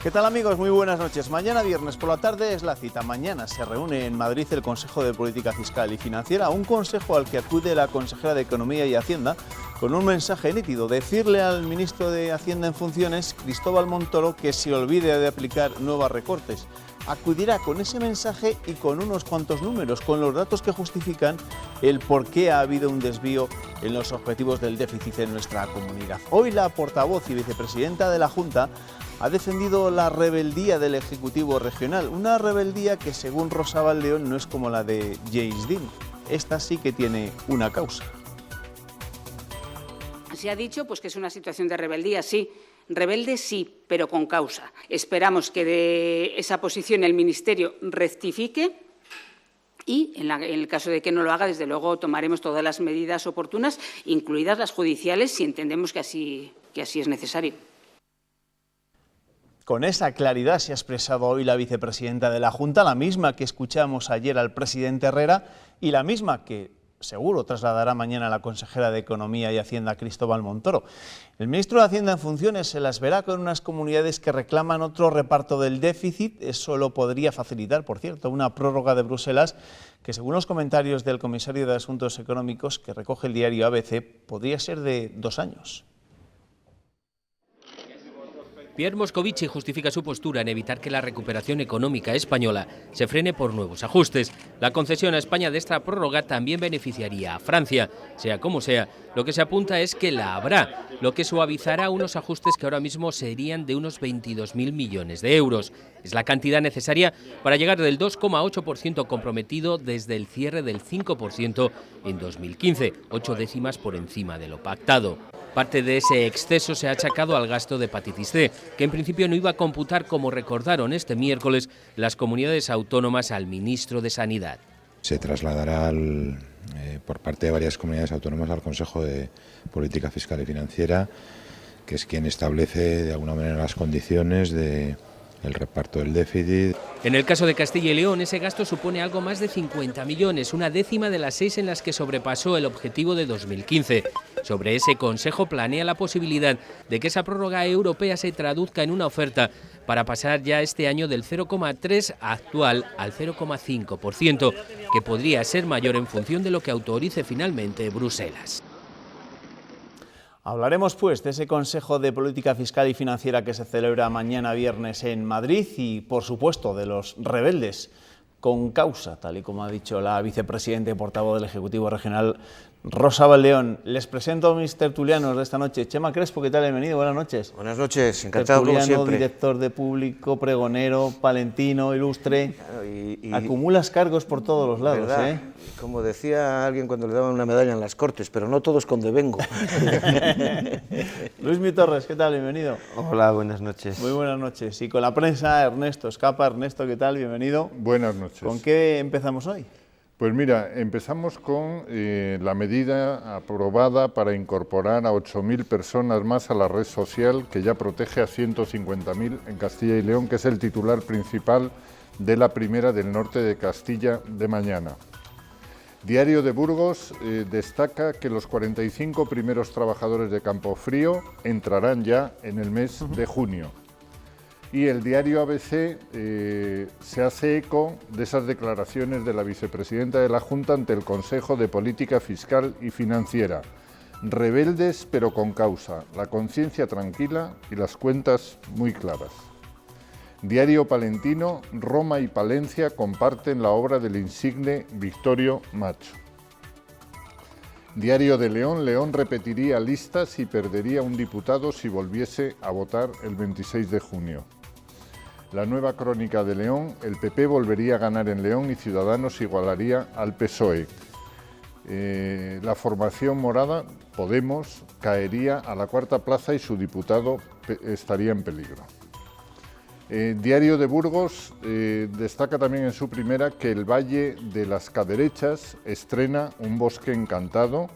¿Qué tal, amigos? Muy buenas noches. Mañana viernes por la tarde es la cita. Mañana se reúne en Madrid el Consejo de Política Fiscal y Financiera, un consejo al que acude la consejera de Economía y Hacienda con un mensaje nítido: decirle al ministro de Hacienda en funciones, Cristóbal Montoro, que se olvide de aplicar nuevos recortes. Acudirá con ese mensaje y con unos cuantos números, con los datos que justifican el por qué ha habido un desvío en los objetivos del déficit en nuestra comunidad. Hoy la portavoz y vicepresidenta de la Junta ha defendido la rebeldía del Ejecutivo regional, una rebeldía que, según Rosa Baldeón, no es como la de James Dean. Esta sí que tiene una causa. Se ha dicho pues que es una situación de rebeldía, sí. Rebelde sí, pero con causa. Esperamos que de esa posición el Ministerio rectifique y, en el caso de que no lo haga, desde luego tomaremos todas las medidas oportunas, incluidas las judiciales, si entendemos que así es necesario. Con esa claridad se ha expresado hoy la vicepresidenta de la Junta, la misma que escuchamos ayer al presidente Herrera y la misma que seguro trasladará mañana a la consejera de Economía y Hacienda, Cristóbal Montoro. El ministro de Hacienda en funciones se las verá con unas comunidades que reclaman otro reparto del déficit. Eso lo podría facilitar, por cierto, una prórroga de Bruselas que, según los comentarios del comisario de Asuntos Económicos que recoge el diario ABC, podría ser de 2 años. Pierre Moscovici justifica su postura en evitar que la recuperación económica española se frene por nuevos ajustes. La concesión a España de esta prórroga también beneficiaría a Francia. Sea como sea, lo que se apunta es que la habrá, lo que suavizará unos ajustes que ahora mismo serían de unos 22.000 millones de euros. Es la cantidad necesaria para llegar del 2,8% comprometido desde el cierre del 5% en 2015, 8 décimas por encima de lo pactado. Parte de ese exceso se ha achacado al gasto de hepatitis C, que en principio no iba a computar, como recordaron este miércoles las comunidades autónomas al ministro de Sanidad. Se trasladará por parte de varias comunidades autónomas al Consejo de Política Fiscal y Financiera, que es quien establece de alguna manera las condiciones del reparto del déficit. En el caso de Castilla y León, ese gasto supone algo más de 50 millones, una décima de las 6 en las que sobrepasó el objetivo de 2015. Sobre ese consejo planea la posibilidad de que esa prórroga europea se traduzca en una oferta para pasar ya este año del 0,3 actual al 0,5%, que podría ser mayor en función de lo que autorice finalmente Bruselas. Hablaremos pues de ese Consejo de Política Fiscal y Financiera que se celebra mañana viernes en Madrid y, por supuesto, de los rebeldes con causa, tal y como ha dicho la vicepresidenta y portavoz del Ejecutivo Regional, Rosa Baldeón. Les presento a mis tertulianos de esta noche. Chema Crespo, ¿qué tal? Bienvenido, buenas noches. Buenas noches, encantado como siempre. Director de Público, pregonero, palentino, ilustre. Acumulas cargos por todos los lados, ¿verdad? ¿eh? Como decía alguien cuando le daban una medalla en las Cortes, pero no todos con devengo. Luismi Torres, ¿qué tal? Bienvenido. Hola, buenas noches. Muy buenas noches. Y con la prensa, Ernesto Escapa. Ernesto, ¿qué tal? Bienvenido. Buenas noches. ¿Con qué empezamos hoy? Pues mira, empezamos con la medida aprobada para incorporar a 8.000 personas más a la red social, que ya protege a 150.000 en Castilla y León, que es el titular principal de la primera del norte de Castilla de mañana. Diario de Burgos destaca que los 45 primeros trabajadores de Campofrío entrarán ya en el mes de junio. Y el diario ABC se hace eco de esas declaraciones de la vicepresidenta de la Junta ante el Consejo de Política Fiscal y Financiera. Rebeldes pero con causa, la conciencia tranquila y las cuentas muy claras. Diario palentino, Roma y Palencia comparten la obra del insigne Victorio Macho. Diario de León, León repetiría listas y perdería un diputado si volviese a votar el 26 de junio. La Nueva Crónica de León, el PP volvería a ganar en León y Ciudadanos igualaría al PSOE. La formación morada, Podemos, caería a la cuarta plaza y su diputado estaría en peligro. Diario de Burgos destaca también en su primera que el Valle de las Caderechas estrena un bosque encantado,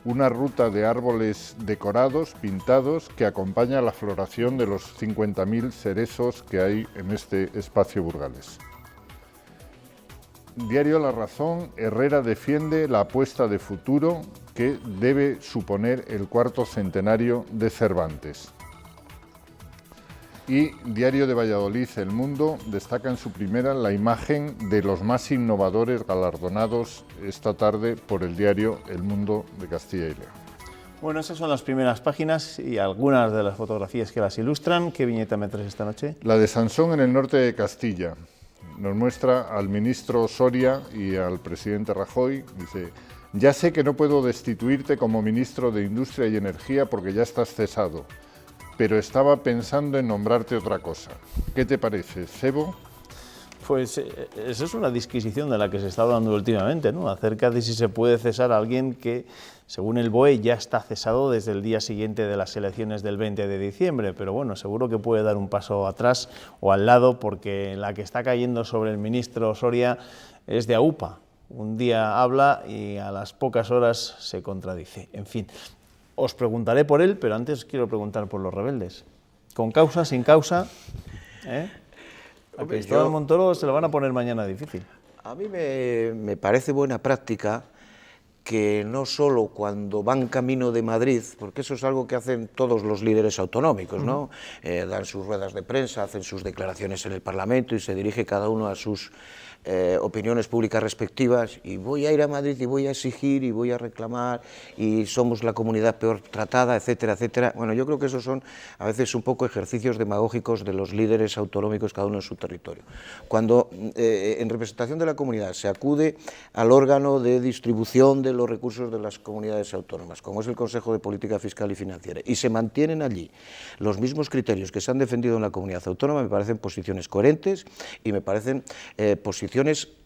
una ruta de árboles decorados, pintados, que acompaña la floración de los 50.000 cerezos que hay en este espacio burgalés. Diario La Razón, Herrera defiende la apuesta de futuro que debe suponer el cuarto centenario de Cervantes. Y Diario de Valladolid, El Mundo, destaca en su primera la imagen de los más innovadores galardonados esta tarde por el diario El Mundo de Castilla y León. Bueno, esas son las primeras páginas y algunas de las fotografías que las ilustran. ¿Qué viñeta me traes esta noche? La de Sansón en el norte de Castilla. Nos muestra al ministro Soria y al presidente Rajoy. Dice: ya sé que no puedo destituirte como ministro de Industria y Energía porque ya estás cesado, pero estaba pensando en nombrarte otra cosa. ¿Qué te parece, Sebo? Pues esa es una disquisición de la que se está hablando últimamente, ¿no? Acerca de si se puede cesar a alguien que, según el BOE, ya está cesado desde el día siguiente de las elecciones del 20 de diciembre. Pero bueno, seguro que puede dar un paso atrás o al lado, porque la que está cayendo sobre el ministro Soria es de AUPA. Un día habla y a las pocas horas se contradice. En fin, os preguntaré por él, pero antes quiero preguntar por los rebeldes. ¿Con causa, sin causa? A Cristóbal Montoro se lo van a poner mañana difícil. A mí me parece buena práctica que no solo cuando van camino de Madrid, porque eso es algo que hacen todos los líderes autonómicos, ¿no? Dan sus ruedas de prensa, hacen sus declaraciones en el Parlamento y se dirige cada uno a sus opiniones públicas respectivas, y voy a ir a Madrid y voy a exigir y voy a reclamar y somos la comunidad peor tratada, etcétera, etcétera. Bueno, yo creo que esos son a veces un poco ejercicios demagógicos de los líderes autonómicos, cada uno en su territorio. Cuando en representación de la comunidad se acude al órgano de distribución de los recursos de las comunidades autónomas, como es el Consejo de Política Fiscal y Financiera, y se mantienen allí los mismos criterios que se han defendido en la comunidad autónoma, me parecen posiciones coherentes y me parecen posiciones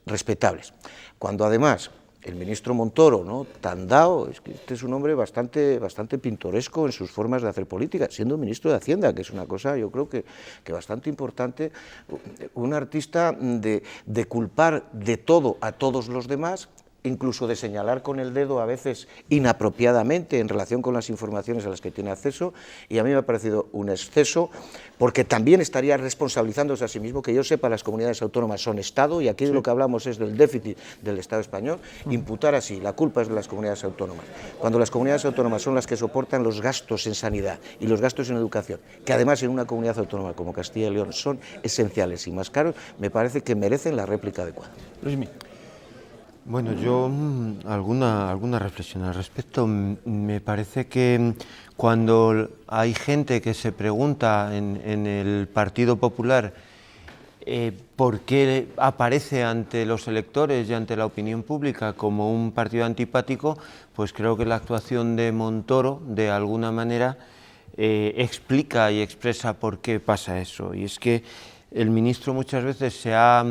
respetables. Cuando además el ministro Montoro, ¿no?, tan dado, es que este es un hombre bastante pintoresco en sus formas de hacer política, siendo ministro de Hacienda, que es una cosa yo creo que bastante importante, un artista de culpar de todo a todos los demás, incluso de señalar con el dedo a veces inapropiadamente en relación con las informaciones a las que tiene acceso, y a mí me ha parecido un exceso, porque también estaría responsabilizándose a sí mismo. Que yo sepa, las comunidades autónomas son Estado, y aquí de lo que hablamos es del déficit del Estado español. Imputar así, la culpa es de las comunidades autónomas, cuando las comunidades autónomas son las que soportan los gastos en sanidad y los gastos en educación, que además en una comunidad autónoma como Castilla y León son esenciales y más caros, me parece que merecen la réplica adecuada. Luismi. Bueno, yo alguna reflexión al respecto. Me parece que cuando hay gente que se pregunta en el Partido Popular por qué aparece ante los electores y ante la opinión pública como un partido antipático, pues creo que la actuación de Montoro, de alguna manera, explica y expresa por qué pasa eso. Y es que el ministro muchas veces se ha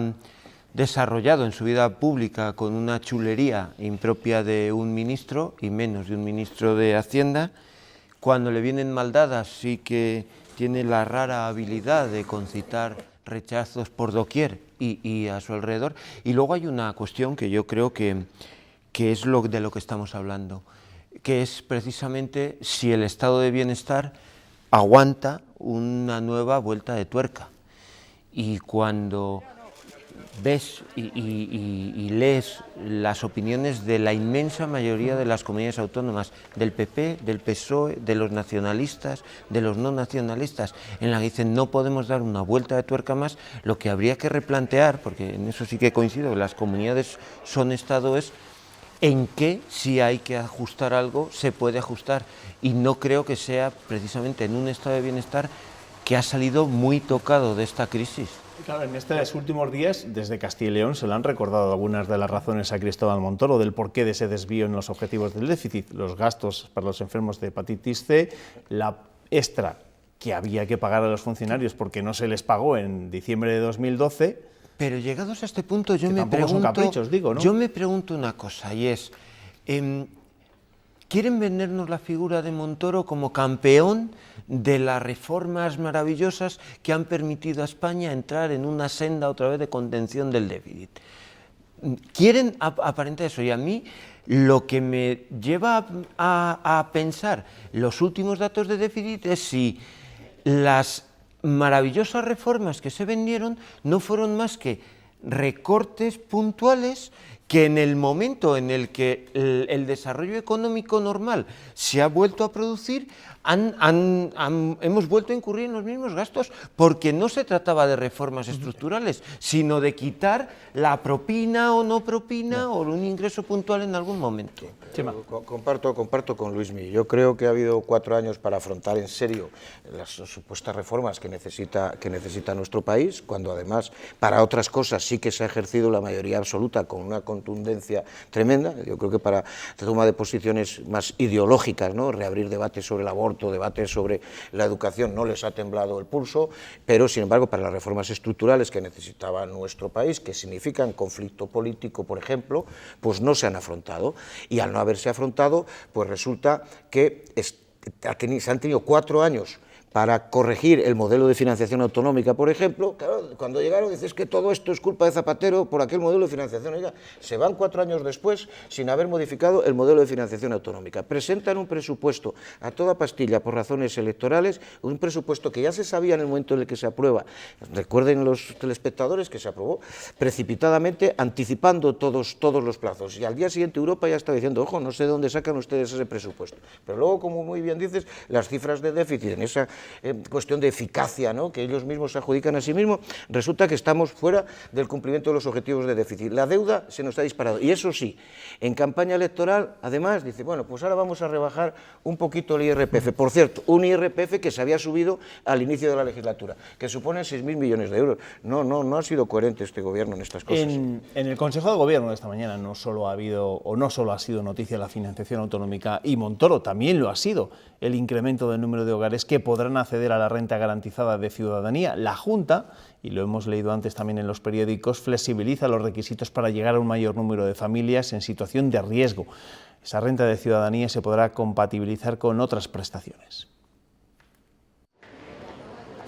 desarrollado en su vida pública con una chulería impropia de un ministro y menos de un ministro de Hacienda. Cuando le vienen mal dadas sí que tiene la rara habilidad de concitar rechazos por doquier y a su alrededor. Y luego hay una cuestión que yo creo que es de lo que estamos hablando, que es precisamente si el estado de bienestar aguanta una nueva vuelta de tuerca. Y cuando ves y lees las opiniones de la inmensa mayoría de las comunidades autónomas, del PP, del PSOE, de los nacionalistas, de los no nacionalistas, en la que dicen no podemos dar una vuelta de tuerca más, lo que habría que replantear, porque en eso sí que coincido, las comunidades son Estado, es en qué, si hay que ajustar algo, se puede ajustar, y no creo que sea precisamente en un estado de bienestar que ha salido muy tocado de esta crisis. Claro, en estos últimos días, desde Castilla y León, se le han recordado algunas de las razones a Cristóbal Montoro del porqué de ese desvío en los objetivos del déficit, los gastos para los enfermos de hepatitis C, la extra que había que pagar a los funcionarios porque no se les pagó en diciembre de 2012. Pero llegados a este punto yo me pregunto una cosa, y es, ¿quieren vendernos la figura de Montoro como campeón de las reformas maravillosas que han permitido a España entrar en una senda otra vez de contención del déficit? Quieren aparentar eso, y a mí lo que me lleva a pensar los últimos datos de déficit es si las maravillosas reformas que se vendieron no fueron más que recortes puntuales que en el momento en el que el desarrollo económico normal se ha vuelto a producir hemos vuelto a incurrir en los mismos gastos, porque no se trataba de reformas estructurales, sino de quitar la propina o no propina o un ingreso puntual en algún momento. Comparto con Luismi. Yo creo que ha habido 4 años para afrontar en serio las supuestas reformas que necesita nuestro país, cuando además para otras cosas sí que se ha ejercido la mayoría absoluta con una contundencia tremenda. Yo creo que para la toma de posiciones más ideológicas, ¿no?, reabrir debates sobre el aborto, debates sobre la educación, no les ha temblado el pulso, pero sin embargo para las reformas estructurales que necesitaba nuestro país, que significan conflicto político, por ejemplo, pues no se han afrontado, y al no haberse afrontado, pues resulta que se han tenido 4 años para corregir el modelo de financiación autonómica, por ejemplo. Claro, cuando llegaron dices que todo esto es culpa de Zapatero por aquel modelo de financiación. Oiga, se van 4 años después sin haber modificado el modelo de financiación autonómica. Presentan un presupuesto a toda pastilla por razones electorales, un presupuesto que ya se sabía en el momento en el que se aprueba. Recuerden los telespectadores que se aprobó precipitadamente, anticipando todos los plazos. Y al día siguiente Europa ya está diciendo, ojo, no sé de dónde sacan ustedes ese presupuesto. Pero luego, como muy bien dices, las cifras de déficit en esa cuestión de eficacia, ¿no?, que ellos mismos se adjudican a sí mismos, resulta que estamos fuera del cumplimiento de los objetivos de déficit. La deuda se nos ha disparado, y eso sí, en campaña electoral, además, dice, bueno, pues ahora vamos a rebajar un poquito el IRPF. Por cierto, un IRPF que se había subido al inicio de la legislatura, que supone 6.000 millones de euros. No ha sido coherente este gobierno en estas cosas. En el Consejo de Gobierno de esta mañana no solo ha sido noticia la financiación autonómica y Montoro, también lo ha sido el incremento del número de hogares que podrán acceder a la renta garantizada de ciudadanía. La Junta, y lo hemos leído antes también en los periódicos, flexibiliza los requisitos para llegar a un mayor número de familias en situación de riesgo. Esa renta de ciudadanía se podrá compatibilizar con otras prestaciones.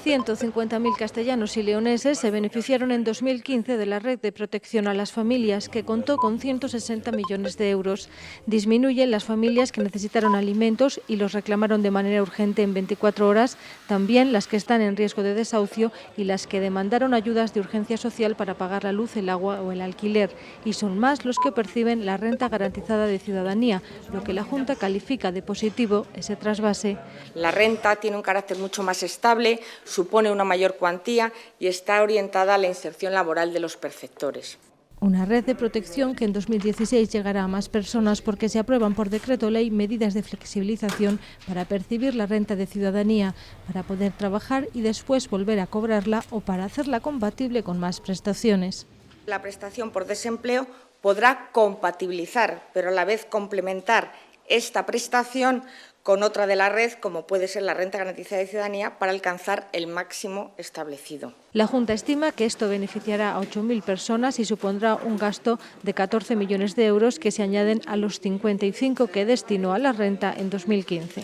150.000 castellanos y leoneses se beneficiaron en 2015 de la Red de Protección a las Familias, que contó con 160 millones de euros. Disminuyen las familias que necesitaron alimentos y los reclamaron de manera urgente en 24 horas, también las que están en riesgo de desahucio y las que demandaron ayudas de urgencia social para pagar la luz, el agua o el alquiler. Y son más los que perciben la renta garantizada de ciudadanía, lo que la Junta califica de positivo ese trasvase. La renta tiene un carácter mucho más estable, supone una mayor cuantía y está orientada a la inserción laboral de los perceptores. Una red de protección que en 2016 llegará a más personas porque se aprueban por decreto ley medidas de flexibilización para percibir la renta de ciudadanía, para poder trabajar y después volver a cobrarla o para hacerla compatible con más prestaciones. La prestación por desempleo podrá compatibilizar, pero a la vez complementar esta prestación con otra de la red, como puede ser la renta garantizada de ciudadanía, para alcanzar el máximo establecido. La Junta estima que esto beneficiará a 8.000 personas y supondrá un gasto de 14 millones de euros que se añaden a los 55 que destinó a la renta en 2015.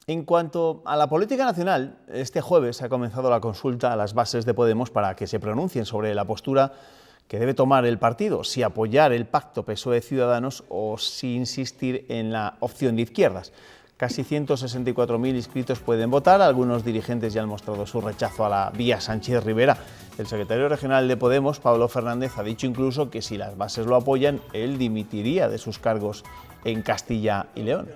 En cuanto a la política nacional, este jueves ha comenzado la consulta a las bases de Podemos para que se pronuncien sobre la postura que debe tomar el partido, si apoyar el pacto PSOE-Ciudadanos o si insistir en la opción de izquierdas. Casi 164.000 inscritos pueden votar, algunos dirigentes ya han mostrado su rechazo a la vía Sánchez Rivera. El secretario regional de Podemos, Pablo Fernández, ha dicho incluso que si las bases lo apoyan, él dimitiría de sus cargos en Castilla y León.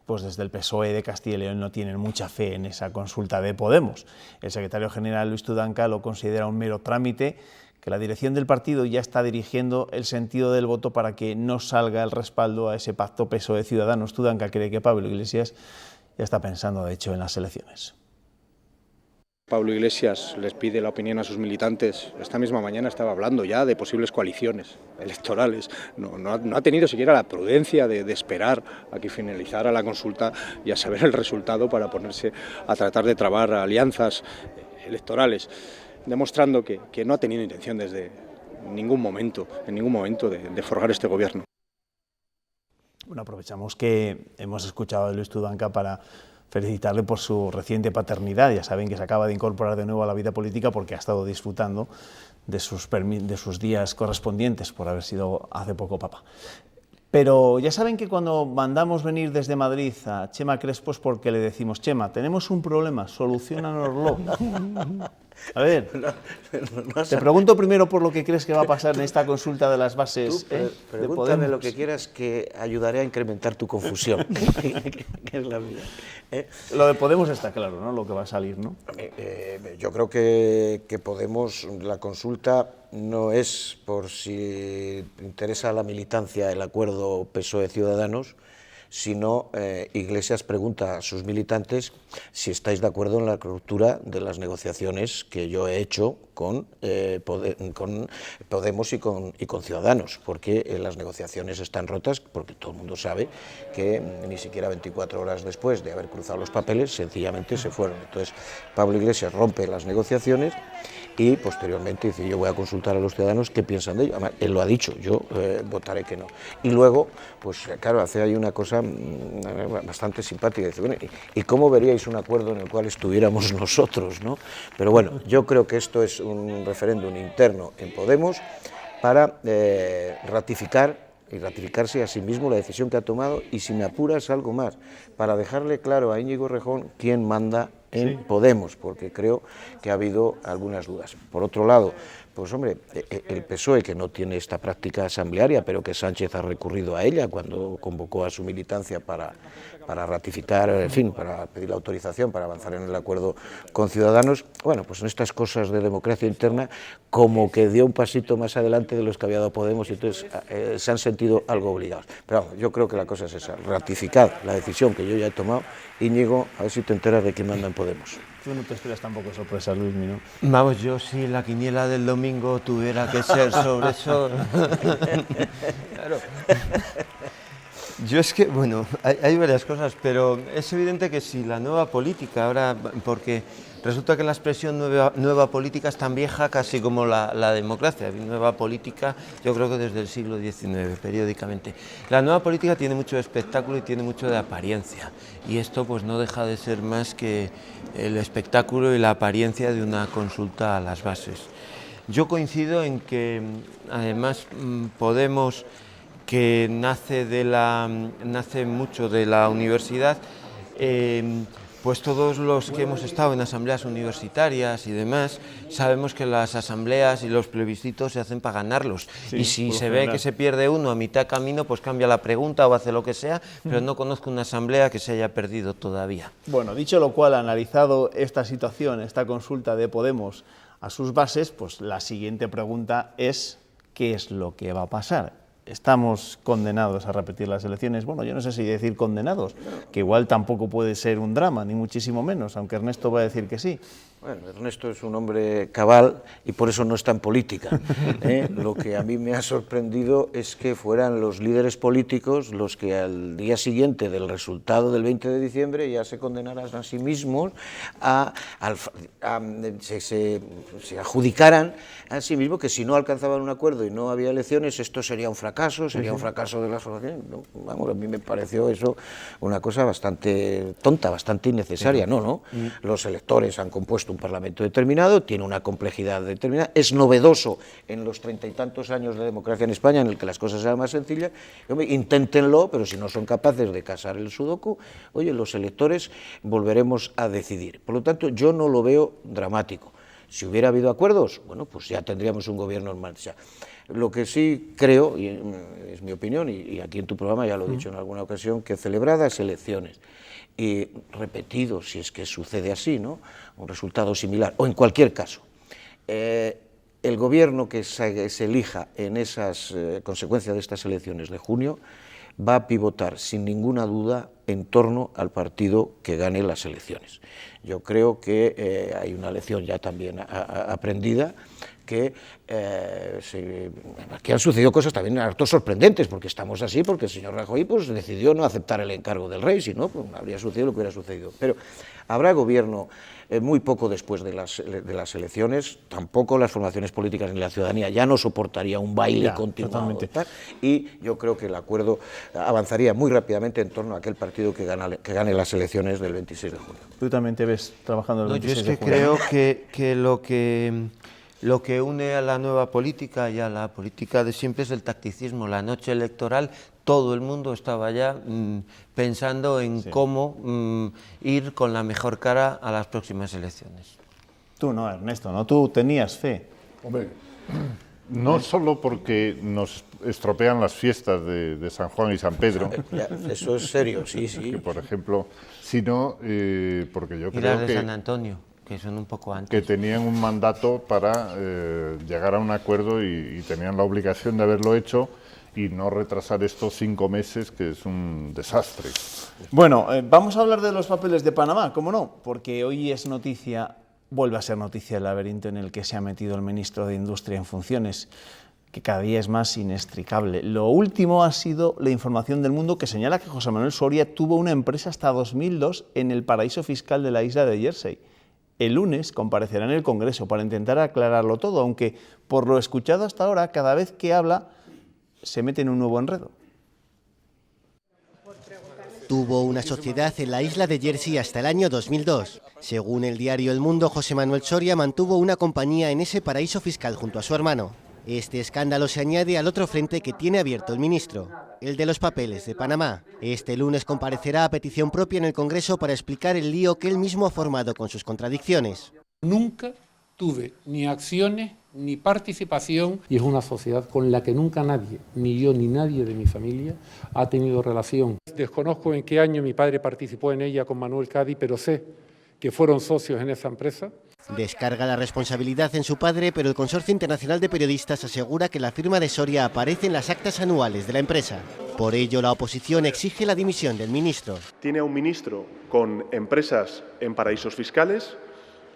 Pues desde el PSOE de Castilla y León no tienen mucha fe en esa consulta de Podemos. El secretario general Luis Tudanca lo considera un mero trámite, que la dirección del partido ya está dirigiendo el sentido del voto para que no salga el respaldo a ese pacto PSOE-Ciudadanos. Tudanca cree que Pablo Iglesias ya está pensando, de hecho, en las elecciones. Pablo Iglesias les pide la opinión a sus militantes. Esta misma mañana estaba hablando ya de posibles coaliciones electorales. No ha tenido siquiera la prudencia de esperar a que finalizara la consulta y a saber el resultado para ponerse a tratar de trabar alianzas electorales, demostrando que no ha tenido intención desde en ningún momento de forjar este gobierno. Bueno, aprovechamos que hemos escuchado a Luis Tudanca para felicitarle por su reciente paternidad. Ya saben que se acaba de incorporar de nuevo a la vida política porque ha estado disfrutando de sus días correspondientes por haber sido hace poco papá. Pero ya saben que cuando mandamos venir desde Madrid a Chema Crespo es porque le decimos: Chema, tenemos un problema, soluciónanoslo. A ver, te pregunto primero por lo que crees que va a pasar en esta consulta de las bases. Pregúntame lo que quieras, que ayudaré a incrementar tu confusión, que es la mía. Lo de Podemos está claro, ¿no? Lo que va a salir, ¿no? Yo creo que Podemos, la consulta no es por si interesa a la militancia el acuerdo PSOE-Ciudadanos, sino Iglesias pregunta a sus militantes si estáis de acuerdo en la ruptura de las negociaciones que yo he hecho con Podemos y con Ciudadanos, porque las negociaciones están rotas, porque todo el mundo sabe que ni siquiera 24 horas después de haber cruzado los papeles, sencillamente se fueron. Entonces, Pablo Iglesias rompe las negociaciones y posteriormente dice: yo voy a consultar a los ciudadanos qué piensan de ello. Además, él lo ha dicho, yo votaré que no. Y luego, pues claro, hace ahí una cosa bastante simpática, dice: bueno, ¿y cómo veríais un acuerdo en el cual estuviéramos nosotros, ¿no? Pero bueno, yo creo que esto es un referéndum interno en Podemos para ratificarse a sí mismo la decisión que ha tomado, y si me apuras algo más, para dejarle claro a Íñigo Errejón quién manda en Podemos, porque creo que ha habido algunas dudas. Por otro lado, pues hombre, el PSOE, que no tiene esta práctica asamblearia, pero que Sánchez ha recurrido a ella cuando convocó a su militancia para ratificar, en fin, para pedir la autorización para avanzar en el acuerdo con Ciudadanos, bueno, pues en estas cosas de democracia interna, como que dio un pasito más adelante de los que había dado Podemos, y entonces se han sentido algo obligados. Pero vamos, yo creo que la cosa es esa: ratificar la decisión que yo ya he tomado. Íñigo, a ver si te enteras de quién manda en Podemos. Tú no te esperas tampoco sorpresa, Luismi, ¿no? Vamos, yo si la quiniela del domingo tuviera que ser sobre eso... Claro. Yo es que, bueno, hay varias cosas, pero es evidente que si la nueva política, ahora, porque resulta que la expresión nueva política es tan vieja casi como la democracia. Nueva política, yo creo que desde el siglo XIX, periódicamente. La nueva política tiene mucho de espectáculo y tiene mucho de apariencia, y esto pues no deja de ser más que el espectáculo y la apariencia de una consulta a las bases. Yo coincido en que, además, Podemos, que nace mucho de la universidad, pues todos los que hemos estado en asambleas universitarias y demás, sabemos que las asambleas y los plebiscitos se hacen para ganarlos, y si se ve que se pierde uno a mitad de camino, pues cambia la pregunta o hace lo que sea, pero no conozco una asamblea que se haya perdido todavía. Bueno, dicho lo cual, analizado esta situación, esta consulta de Podemos a sus bases, pues la siguiente pregunta es: ¿qué es lo que va a pasar? ¿Estamos condenados a repetir las elecciones? Bueno, yo no sé si decir condenados, que igual tampoco puede ser un drama, ni muchísimo menos, aunque Ernesto va a decir que sí. Bueno, Ernesto es un hombre cabal y por eso no está en política. Lo que a mí me ha sorprendido es que fueran los líderes políticos los que al día siguiente del resultado del 20 de diciembre ya se condenaran a sí mismos, se adjudicaran a sí mismos que si no alcanzaban un acuerdo y no había elecciones, esto sería un fracaso, sería un fracaso de la asociación. No, vamos, a mí me pareció eso una cosa bastante tonta, bastante innecesaria. No. Los electores han compuesto un parlamento determinado, tiene una complejidad determinada, es novedoso en los 30 y tantos años de democracia en España, en el que las cosas sean más sencillas. Inténtenlo, pero si no son capaces de casar el sudoku, oye, los electores volveremos a decidir. Por lo tanto, yo no lo veo dramático. Si hubiera habido acuerdos, bueno, pues ya tendríamos un gobierno en marcha. Lo que sí creo, y es mi opinión, y aquí en tu programa ya lo he dicho en alguna ocasión, que celebradas elecciones y repetido, si es que sucede así, ¿no?, un resultado similar, o en cualquier caso, el gobierno que se elija en esas consecuencias de estas elecciones de junio va a pivotar sin ninguna duda en torno al partido que gane las elecciones. Yo creo que hay una lección ya también aprendida, que han sucedido cosas también harto sorprendentes, porque estamos así, porque el señor Rajoy pues decidió no aceptar el encargo del rey, si no, pues habría sucedido lo que hubiera sucedido. Pero habrá gobierno muy poco después de las elecciones, tampoco las formaciones políticas ni la ciudadanía ya no soportaría un baile continuado, y yo creo que el acuerdo avanzaría muy rápidamente en torno a aquel partido que gane las elecciones del 26 de junio. ¿Tú también te ves trabajando el 26 de junio? Yo es que creo que lo que une a la nueva política y a la política de siempre es el tacticismo. La noche electoral todo el mundo estaba ya pensando en cómo ir con la mejor cara a las próximas elecciones. Tú no, Ernesto, ¿no? Tú tenías fe. Hombre, no solo porque nos estropean las fiestas de San Juan y San Pedro. Ya, eso es serio, sí, sí. Que, por ejemplo, sino porque yo Y creo las de que, San Antonio, que son un poco antes. que tenían un mandato para llegar a un acuerdo y tenían la obligación de haberlo hecho y no retrasar estos 5 meses, que es un desastre. Bueno, vamos a hablar de los papeles de Panamá, ¿cómo no? Porque hoy es noticia, vuelve a ser noticia el laberinto en el que se ha metido el ministro de Industria en funciones, que cada día es más inextricable. Lo último ha sido la información del Mundo que señala que José Manuel Soria tuvo una empresa hasta 2002 en el paraíso fiscal de la isla de Jersey. El lunes comparecerá en el Congreso para intentar aclararlo todo, aunque por lo escuchado hasta ahora, cada vez que habla se mete en un nuevo enredo. Tuvo una sociedad en la isla de Jersey hasta el año 2002. Según el diario El Mundo, José Manuel Soria mantuvo una compañía en ese paraíso fiscal junto a su hermano. Este escándalo se añade al otro frente que tiene abierto el ministro, el de los papeles de Panamá. Este lunes comparecerá a petición propia en el Congreso para explicar el lío que él mismo ha formado con sus contradicciones. Nunca tuve ni acciones ni participación y es una sociedad con la que nunca nadie, ni yo ni nadie de mi familia, ha tenido relación. Desconozco en qué año mi padre participó en ella con Manuel Cádiz, pero sé que fueron socios en esa empresa. Descarga la responsabilidad en su padre, pero el Consorcio Internacional de Periodistas asegura que la firma de Soria aparece en las actas anuales de la empresa. Por ello, la oposición exige la dimisión del ministro. Tiene a un ministro con empresas en paraísos fiscales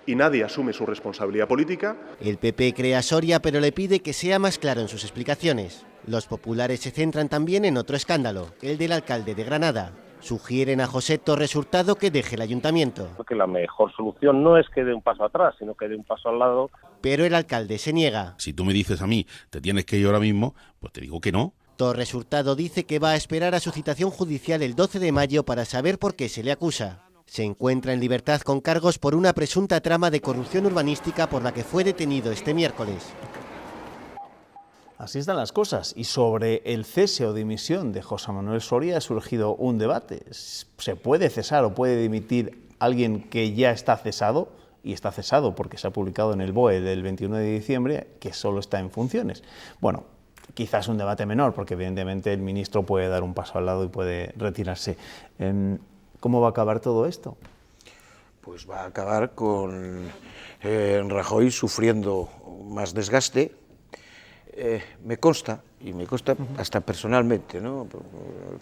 y nadie asume su responsabilidad política. El PP cree a Soria, pero le pide que sea más claro en sus explicaciones. Los populares se centran también en otro escándalo, el del alcalde de Granada. Sugieren a José Torres Hurtado que deje el ayuntamiento. Porque la mejor solución no es que dé un paso atrás, sino que dé un paso al lado. Pero el alcalde se niega. Si tú me dices a mí, te tienes que ir ahora mismo, pues te digo que no. Torres Hurtado dice que va a esperar a su citación judicial el 12 de mayo para saber por qué se le acusa. Se encuentra en libertad con cargos por una presunta trama de corrupción urbanística por la que fue detenido este miércoles. Así están las cosas. Y sobre el cese o dimisión de José Manuel Soria ha surgido un debate. ¿Se puede cesar o puede dimitir alguien que ya está cesado? Y está cesado porque se ha publicado en el BOE del 21 de diciembre que solo está en funciones. Bueno, quizás un debate menor, porque evidentemente el ministro puede dar un paso al lado y puede retirarse. ¿Cómo va a acabar todo esto? Pues va a acabar con Rajoy sufriendo más desgaste. Me consta, y me consta hasta personalmente, ¿no?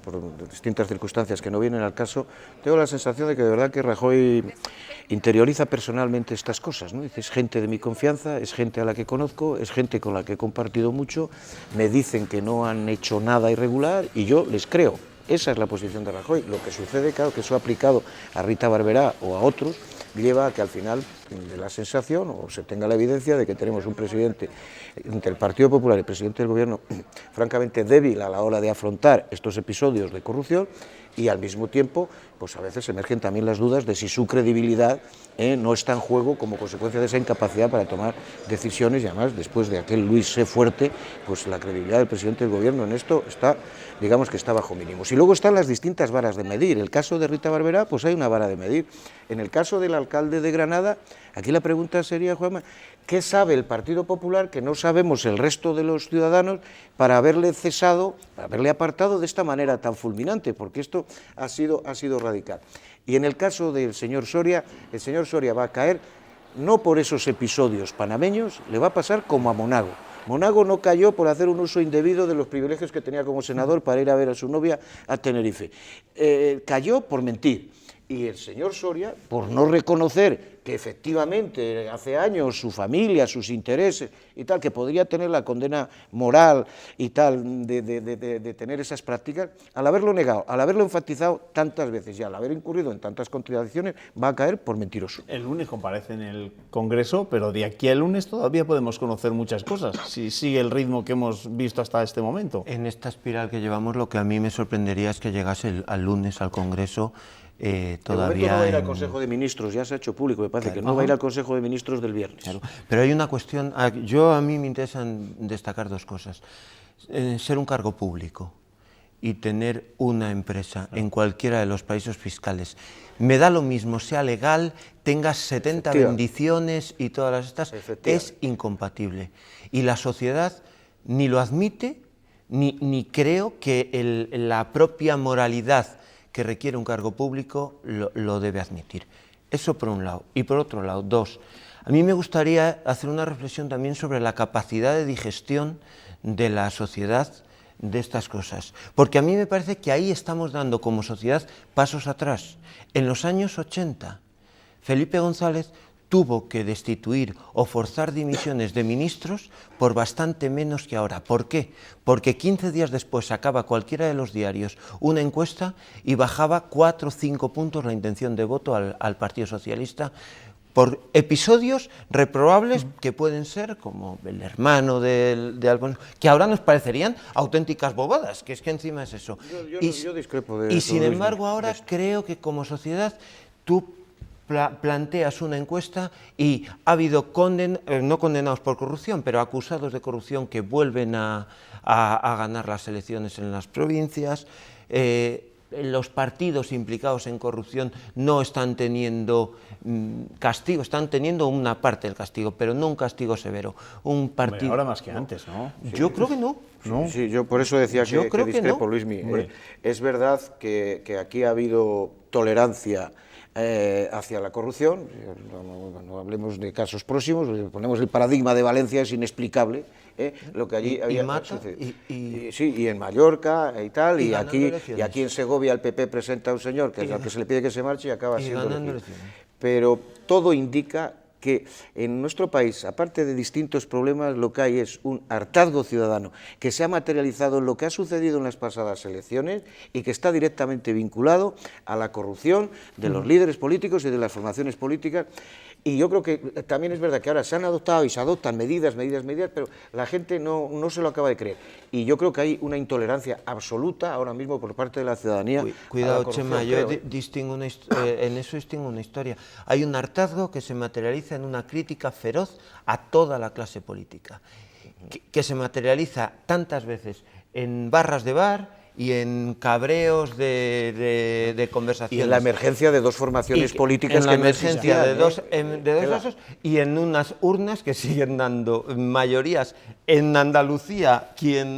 por distintas circunstancias que no vienen al caso, tengo la sensación de que de verdad que Rajoy interioriza personalmente estas cosas, ¿no? Dice, es gente de mi confianza, es gente a la que conozco, es gente con la que he compartido mucho, me dicen que no han hecho nada irregular y yo les creo. Esa es la posición de Rajoy. Lo que sucede, claro, que eso aplicado a Rita Barberá o a otros, lleva a que al final de la sensación o se tenga la evidencia de que tenemos un presidente entre el Partido Popular y el presidente del Gobierno francamente débil a la hora de afrontar estos episodios de corrupción y al mismo tiempo pues a veces emergen también las dudas de si su credibilidad no está en juego como consecuencia de esa incapacidad para tomar decisiones y además después de aquel Luis C. Fuerte pues la credibilidad del presidente del Gobierno en esto está, digamos que está bajo mínimos. Y luego están las distintas varas de medir. El caso de Rita Barberá pues hay una vara de medir. En el caso del alcalde de Granada, aquí la pregunta sería, Juanma, ¿qué sabe el Partido Popular que no sabemos el resto de los ciudadanos para haberle cesado, para haberle apartado de esta manera tan fulminante? Porque esto ha sido radical. Y en el caso del señor Soria, el señor Soria va a caer no por esos episodios panameños, le va a pasar como a Monago. Monago no cayó por hacer un uso indebido de los privilegios que tenía como senador para ir a ver a su novia a Tenerife. Cayó por mentir. Y el señor Soria, por no reconocer que efectivamente hace años su familia, sus intereses y tal, que podría tener la condena moral y tal de tener esas prácticas, al haberlo negado, al haberlo enfatizado tantas veces y al haber incurrido en tantas contradicciones, va a caer por mentiroso. El lunes comparece en el Congreso, pero de aquí al lunes todavía podemos conocer muchas cosas, si sigue el ritmo que hemos visto hasta este momento. En esta espiral que llevamos, lo que a mí me sorprendería es que llegase al lunes al Congreso. Todavía no va a ir al Consejo de Ministros, ya se ha hecho público, me parece, claro, que no va a ir al Consejo de Ministros del viernes. Claro. Pero hay una cuestión, a mí me interesan destacar dos cosas. Ser un cargo público y tener una empresa en cualquiera de los paraísos fiscales. Me da lo mismo, sea legal, tengas 70 bendiciones y todas las estas, es incompatible. Y la sociedad ni lo admite, ni creo que la propia moralidad que requiere un cargo público lo debe admitir. Eso por un lado. Y por otro lado, dos, a mí me gustaría hacer una reflexión también sobre la capacidad de digestión de la sociedad de estas cosas, porque a mí me parece que ahí estamos dando como sociedad pasos atrás. En los años 80, Felipe González tuvo que destituir o forzar dimisiones de ministros por bastante menos que ahora. ¿Por qué? Porque 15 días después sacaba cualquiera de los diarios una encuesta y bajaba 4 o 5 puntos la intención de voto al Partido Socialista, por episodios reprobables que pueden ser como el hermano de Alfonso, que ahora nos parecerían auténticas bobadas, que es que encima es eso. Yo discrepo de eso. Y sin embargo ahora creo que como sociedad tú planteas una encuesta y ha habido no condenados por corrupción, pero acusados de corrupción que vuelven a ganar las elecciones en las provincias. Los partidos implicados en corrupción no están teniendo castigo, están teniendo una parte del castigo, pero no un castigo severo. Un partido... Ahora más que antes, ¿no? Yo creo que no. Sí, yo por eso decía que discrepo, no. Luismi. Es verdad que aquí ha habido tolerancia hacia la corrupción, no hablemos de casos próximos, ponemos el paradigma de Valencia, es inexplicable. Lo que allí había y en Mallorca y tal, y aquí en Segovia el PP presenta a un señor que es al que se le pide que se marche y acaba siendo elegido. Pero todo indica que en nuestro país, aparte de distintos problemas, lo que hay es un hartazgo ciudadano que se ha materializado en lo que ha sucedido en las pasadas elecciones y que está directamente vinculado a la corrupción de los líderes políticos y de las formaciones políticas. Y yo creo que también es verdad que ahora se han adoptado y se adoptan medidas, pero la gente no se lo acaba de creer. Y yo creo que hay una intolerancia absoluta ahora mismo por parte de la ciudadanía. Cuidado, Chema, yo en eso distingo una historia. Hay un hartazgo que se materializa en una crítica feroz a toda la clase política, que se materializa tantas veces en barras de bar y en cabreos de conversaciones. Y en la emergencia de dos formaciones políticas. En la emergencia de dos casos y en unas urnas que siguen dando mayorías. En Andalucía,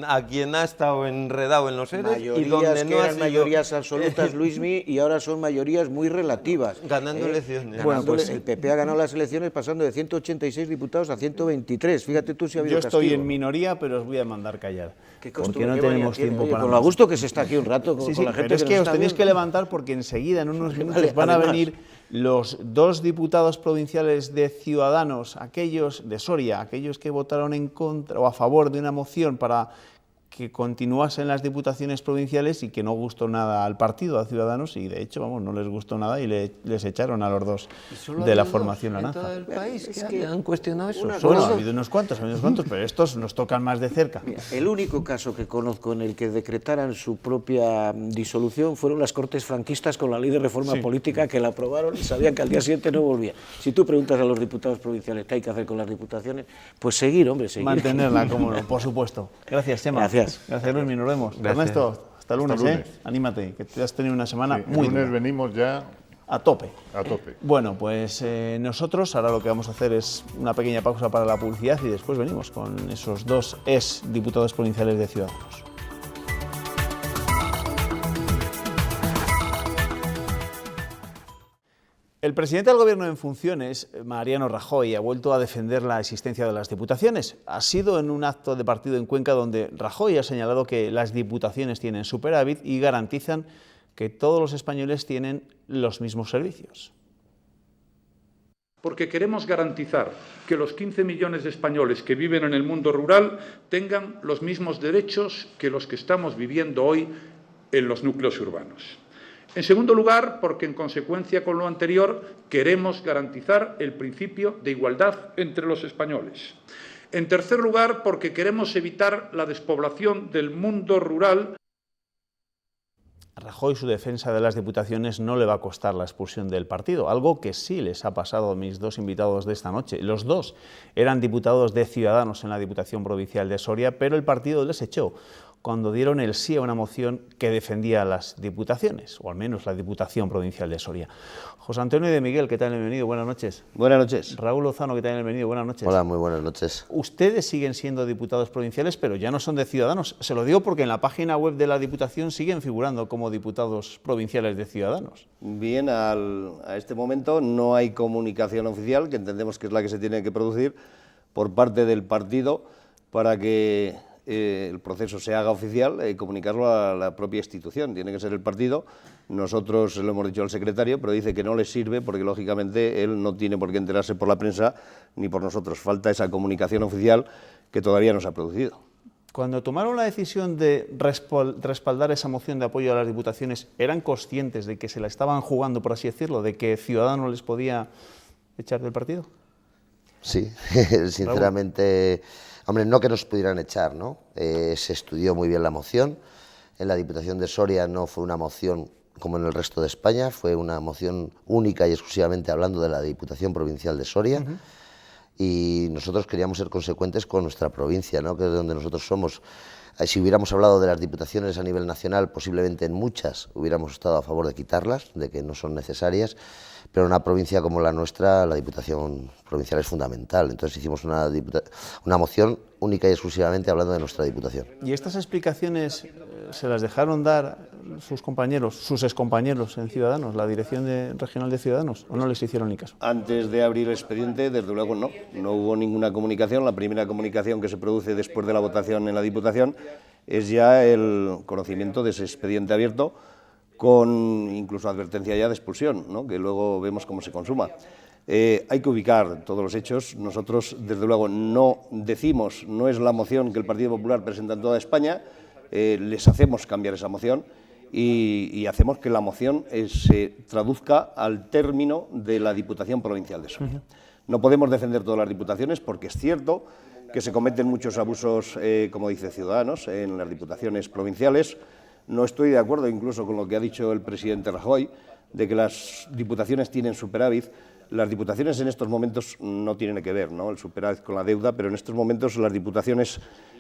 a quien ha estado enredado en los ERES, mayorías y donde que eran mayorías absolutas, Luismi, y ahora son mayorías muy relativas. Ganando elecciones. Bueno, pues el PP ha ganado las elecciones pasando de 186 diputados a 123. Fíjate tú si ha habido castigo. Yo estoy en minoría, pero os voy a mandar callar. Porque no tenemos tiempo para... Con lo gusto que se está aquí un rato con la gente. Pero es que os tenéis que levantar porque enseguida, en unos minutos, van a venir los 2 diputados provinciales de Ciudadanos, aquellos de Soria, aquellos que votaron en contra o a favor de una moción para que continuasen las diputaciones provinciales y que no gustó nada al partido, a Ciudadanos, y de hecho, vamos, no les gustó nada y les echaron a los 2 de la formación naranja. ¿En todo el país que han cuestionado eso? Bueno, ha habido unos cuantos, pero estos nos tocan más de cerca. Mira, el único caso que conozco en el que decretaran su propia disolución fueron las Cortes franquistas con la ley de reforma política, que la aprobaron y sabían que al día siguiente no volvía. Si tú preguntas a los diputados provinciales qué hay que hacer con las diputaciones, pues seguir. Mantenerla, como no, por supuesto. Gracias, Chema. Gracias. Gracias, Luismi, nos vemos. Gracias. Ernesto, hasta el lunes, lunes. Anímate, que te has tenido una semana El muy lunes dura. venimos ya a tope. A tope. Bueno, pues nosotros ahora lo que vamos a hacer es una pequeña pausa para la publicidad y después venimos con esos 2 diputados provinciales de Ciudadanos. El presidente del Gobierno en funciones, Mariano Rajoy, ha vuelto a defender la existencia de las diputaciones. Ha sido en un acto de partido en Cuenca donde Rajoy ha señalado que las diputaciones tienen superávit y garantizan que todos los españoles tienen los mismos servicios. Porque queremos garantizar que los 15 millones de españoles que viven en el mundo rural tengan los mismos derechos que los que estamos viviendo hoy en los núcleos urbanos. En segundo lugar, porque en consecuencia con lo anterior queremos garantizar el principio de igualdad entre los españoles. En tercer lugar, porque queremos evitar la despoblación del mundo rural. A Rajoy su defensa de las diputaciones no le va a costar la expulsión del partido, algo que sí les ha pasado a mis 2 invitados de esta noche. Los 2 eran diputados de Ciudadanos en la Diputación Provincial de Soria, pero el partido les echó. cuando dieron el sí a una moción que defendía a las diputaciones, o al menos la Diputación Provincial de Soria. José Antonio de Miguel, ¿qué tal? Bienvenido, buenas noches. Buenas noches. Raúl Lozano, ¿qué tal? Bienvenido, buenas noches. Hola, muy buenas noches. Ustedes siguen siendo diputados provinciales, pero ya no son de Ciudadanos. Se lo digo porque en la página web de la Diputación siguen figurando como diputados provinciales de Ciudadanos. Bien, a este momento no hay comunicación oficial, que entendemos que es la que se tiene que producir por parte del partido para que el proceso se haga oficial, comunicarlo a la propia institución. Tiene que ser el partido. Nosotros lo hemos dicho al secretario, pero dice que no le sirve porque, lógicamente, él no tiene por qué enterarse por la prensa ni por nosotros. Falta esa comunicación oficial que todavía no se ha producido. Cuando tomaron la decisión de respaldar esa moción de apoyo a las diputaciones, ¿eran conscientes de que se la estaban jugando, por así decirlo, de que Ciudadanos les podía echar del partido? Sí, sinceramente, hombre, no que nos pudieran echar, ¿no? Se estudió muy bien la moción. En la Diputación de Soria no fue una moción como en el resto de España, fue una moción única y exclusivamente hablando de la Diputación Provincial de Soria. Y nosotros queríamos ser consecuentes con nuestra provincia, ¿no? Que es de donde nosotros somos. Si hubiéramos hablado de las diputaciones a nivel nacional, posiblemente en muchas hubiéramos estado a favor de quitarlas, de que no son necesarias, pero en una provincia como la nuestra, la Diputación Provincial es fundamental. Entonces hicimos una moción única y exclusivamente hablando de nuestra Diputación. ¿Y estas explicaciones se las dejaron dar sus compañeros, sus excompañeros en Ciudadanos, la Dirección Regional de Ciudadanos, o no les hicieron ni caso? Antes de abrir el expediente, desde luego no hubo ninguna comunicación. La primera comunicación que se produce después de la votación en la Diputación es ya el conocimiento de ese expediente abierto, con incluso advertencia ya de expulsión, ¿no? Que luego vemos cómo se consuma. Hay que ubicar todos los hechos. Nosotros, desde luego, no decimos, no es la moción que el Partido Popular presenta en toda España, les hacemos cambiar esa moción y hacemos que la moción se traduzca al término de la Diputación Provincial de Soria. No podemos defender todas las diputaciones porque es cierto que se cometen muchos abusos, como dice Ciudadanos, en las diputaciones provinciales. No estoy de acuerdo incluso con lo que ha dicho el presidente Rajoy, de que las diputaciones tienen superávit. Las diputaciones en estos momentos no tienen que ver, ¿no?, el superávit con la deuda, pero en estos momentos las diputaciones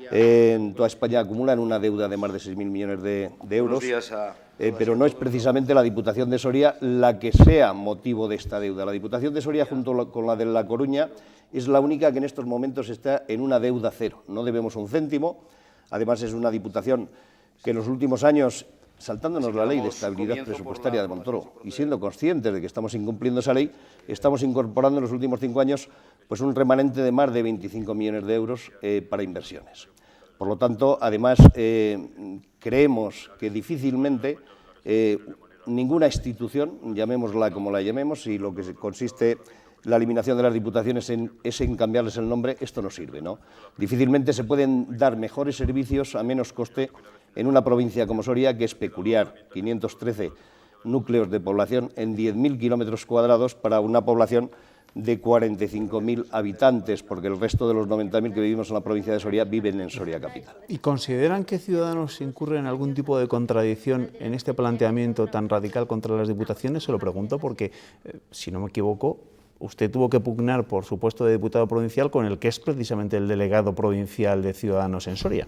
en toda España acumulan una deuda de más de 6.000 millones de euros, pero no es precisamente la Diputación de Soria la que sea motivo de esta deuda. La Diputación de Soria, junto con la de La Coruña, es la única que en estos momentos está en una deuda cero. No debemos un céntimo. Además, es una diputación que en los últimos años, saltándonos la ley de estabilidad presupuestaria de Montoro y siendo conscientes de que estamos incumpliendo esa ley, estamos incorporando en los últimos 5 años pues un remanente de más de 25 millones de euros para inversiones. Por lo tanto, además, creemos que difícilmente ninguna institución, llamémosla como la llamemos, y lo que consiste la eliminación de las diputaciones es en cambiarles el nombre, esto no sirve, ¿no? Difícilmente se pueden dar mejores servicios a menos coste en una provincia como Soria, que es peculiar, 513 núcleos de población en 10.000 kilómetros cuadrados para una población de 45.000 habitantes, porque el resto de los 90.000 que vivimos en la provincia de Soria viven en Soria capital. ¿Y consideran que Ciudadanos incurre en algún tipo de contradicción en este planteamiento tan radical contra las diputaciones? Se lo pregunto porque, si no me equivoco, usted tuvo que pugnar por su puesto de diputado provincial con el que es precisamente el delegado provincial de Ciudadanos en Soria.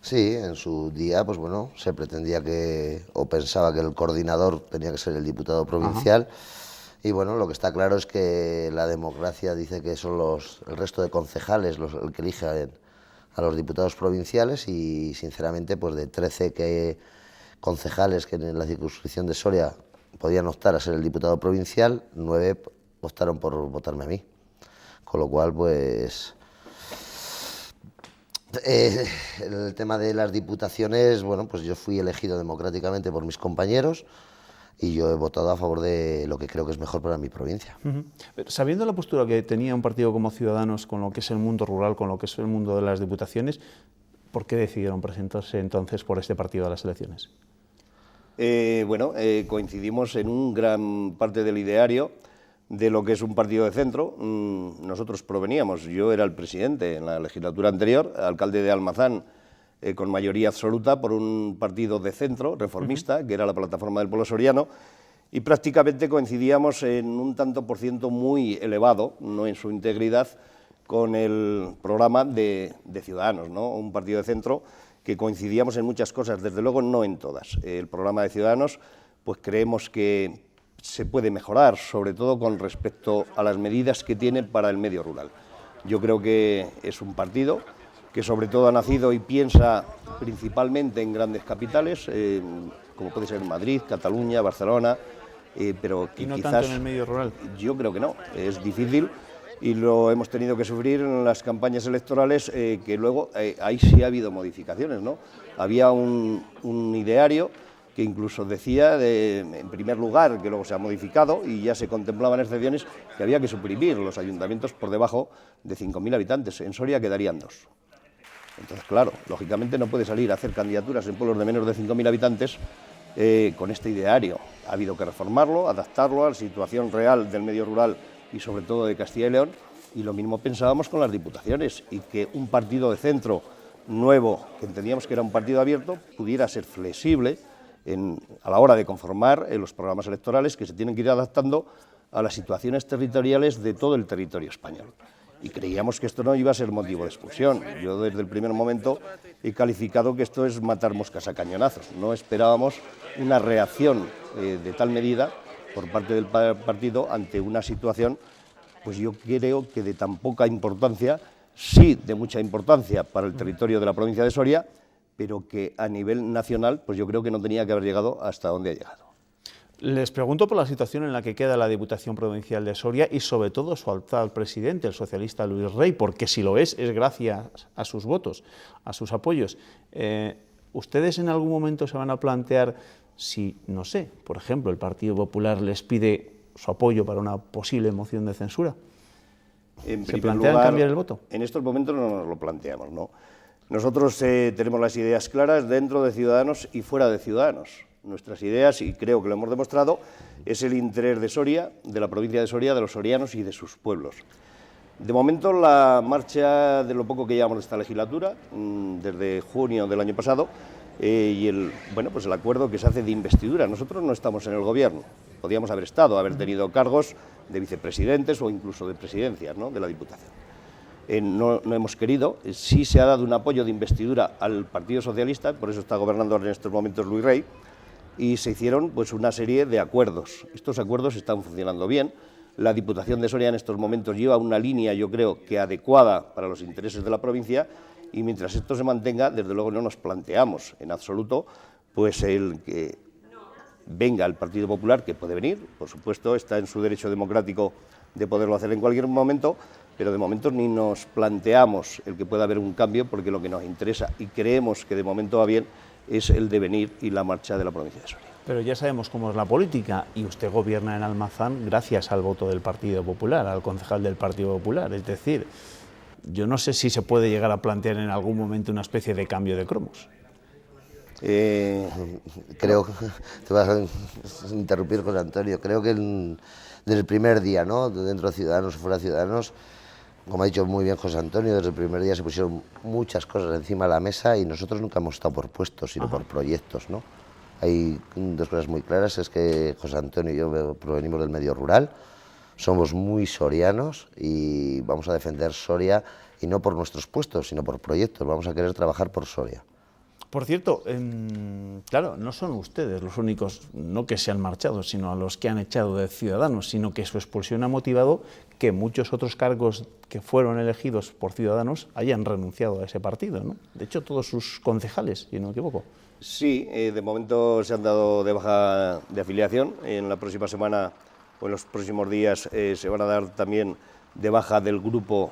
Sí, en su día, pues bueno, se pretendía o pensaba que el coordinador tenía que ser el diputado provincial. Y bueno, lo que está claro es que la democracia dice que son el resto de concejales el que elige a los diputados provinciales y, sinceramente, pues de 13 concejales que en la circunscripción de Soria podían optar a ser el diputado provincial, 9 optaron por votarme a mí. Con lo cual, pues, el tema de las diputaciones, bueno, pues yo fui elegido democráticamente por mis compañeros y yo he votado a favor de lo que creo que es mejor para mi provincia. Pero, sabiendo la postura que tenía un partido como Ciudadanos con lo que es el mundo rural, con lo que es el mundo de las diputaciones, ¿por qué decidieron presentarse entonces por este partido a las elecciones? Coincidimos en un gran parte del ideario de lo que es un partido de centro. Nosotros proveníamos, yo era el presidente en la legislatura anterior, alcalde de Almazán, con mayoría absoluta por un partido de centro, reformista, que era la Plataforma del Pueblo Soriano, y prácticamente coincidíamos en un tanto por ciento muy elevado, no en su integridad, con el programa de Ciudadanos, ¿no? Un partido de centro que coincidíamos en muchas cosas, desde luego no en todas. El programa de Ciudadanos, pues creemos que se puede mejorar, sobre todo con respecto a las medidas que tiene para el medio rural. Yo creo que es un partido que sobre todo ha nacido y piensa principalmente en grandes capitales, como puede ser Madrid, Cataluña, Barcelona, pero que ¿Y no quizás, tanto en el medio rural? Yo creo que no, es difícil y lo hemos tenido que sufrir en las campañas electorales, que luego ahí sí ha habido modificaciones, ¿no? Había un ideario que incluso decía, en primer lugar, que luego se ha modificado y ya se contemplaban excepciones, que había que suprimir los ayuntamientos por debajo de 5.000 habitantes. En Soria quedarían 2. Entonces, claro, lógicamente no puede salir a hacer candidaturas en pueblos de menos de 5.000 habitantes con este ideario. Ha habido que reformarlo, adaptarlo a la situación real del medio rural y sobre todo de Castilla y León, y lo mismo pensábamos con las diputaciones, y que un partido de centro nuevo, que entendíamos que era un partido abierto, pudiera ser flexible a la hora de conformar los programas electorales que se tienen que ir adaptando a las situaciones territoriales de todo el territorio español. Y creíamos que esto no iba a ser motivo de expulsión. Yo desde el primer momento he calificado que esto es matar moscas a cañonazos. No esperábamos una reacción de tal medida por parte del partido ante una situación, pues yo creo que de tan poca importancia, sí de mucha importancia para el territorio de la provincia de Soria, pero que a nivel nacional, pues yo creo que no tenía que haber llegado hasta donde ha llegado. Les pregunto por la situación en la que queda la Diputación Provincial de Soria y sobre todo su actual presidente, el socialista Luis Rey, porque si lo es gracias a sus votos, a sus apoyos. ¿Ustedes en algún momento se van a plantear si, no sé, por ejemplo, el Partido Popular les pide su apoyo para una posible moción de censura? ¿Se plantean cambiar el voto? En estos momentos no nos lo planteamos, ¿no? Nosotros tenemos las ideas claras dentro de Ciudadanos y fuera de Ciudadanos. Nuestras ideas, y creo que lo hemos demostrado, es el interés de Soria, de la provincia de Soria, de los sorianos y de sus pueblos. De momento, la marcha de lo poco que llevamos de esta legislatura, desde junio del año pasado, y el acuerdo que se hace de investidura. Nosotros no estamos en el gobierno, podíamos haber estado, haber tenido cargos de vicepresidentes o incluso de presidencias, ¿no?, de la Diputación. No hemos querido, sí se ha dado un apoyo de investidura al Partido Socialista, por eso está gobernando ahora en estos momentos Luis Rey, y se hicieron pues una serie de acuerdos. Estos acuerdos están funcionando bien. La Diputación de Soria en estos momentos lleva una línea, yo creo, que adecuada para los intereses de la provincia, y mientras esto se mantenga, desde luego no nos planteamos en absoluto pues el que venga el Partido Popular, que puede venir, por supuesto, está en su derecho democrático de poderlo hacer en cualquier momento, pero de momento ni nos planteamos el que pueda haber un cambio, porque lo que nos interesa y creemos que de momento va bien es el devenir y la marcha de la provincia de Soria. Pero ya sabemos cómo es la política y usted gobierna en Almazán gracias al voto del Partido Popular, al concejal del Partido Popular. Es decir, yo no sé si se puede llegar a plantear en algún momento una especie de cambio de cromos. Creo, te vas a interrumpir, José Antonio, creo que desde el primer día, ¿no?, dentro de Ciudadanos o fuera de Ciudadanos, como ha dicho muy bien José Antonio, desde el primer día se pusieron muchas cosas encima de la mesa y nosotros nunca hemos estado por puestos, sino por proyectos, ¿no? Hay dos cosas muy claras, es que José Antonio y yo provenimos del medio rural, somos muy sorianos y vamos a defender Soria, y no por nuestros puestos, sino por proyectos, vamos a querer trabajar por Soria. Por cierto, claro, no son ustedes los únicos, no que se han marchado, sino a los que han echado de Ciudadanos, sino que su expulsión ha motivado que muchos otros cargos que fueron elegidos por Ciudadanos hayan renunciado a ese partido, ¿no? De hecho, todos sus concejales, si no me equivoco. Sí, de momento se han dado de baja de afiliación. En la próxima semana o en los próximos días se van a dar también de baja del grupo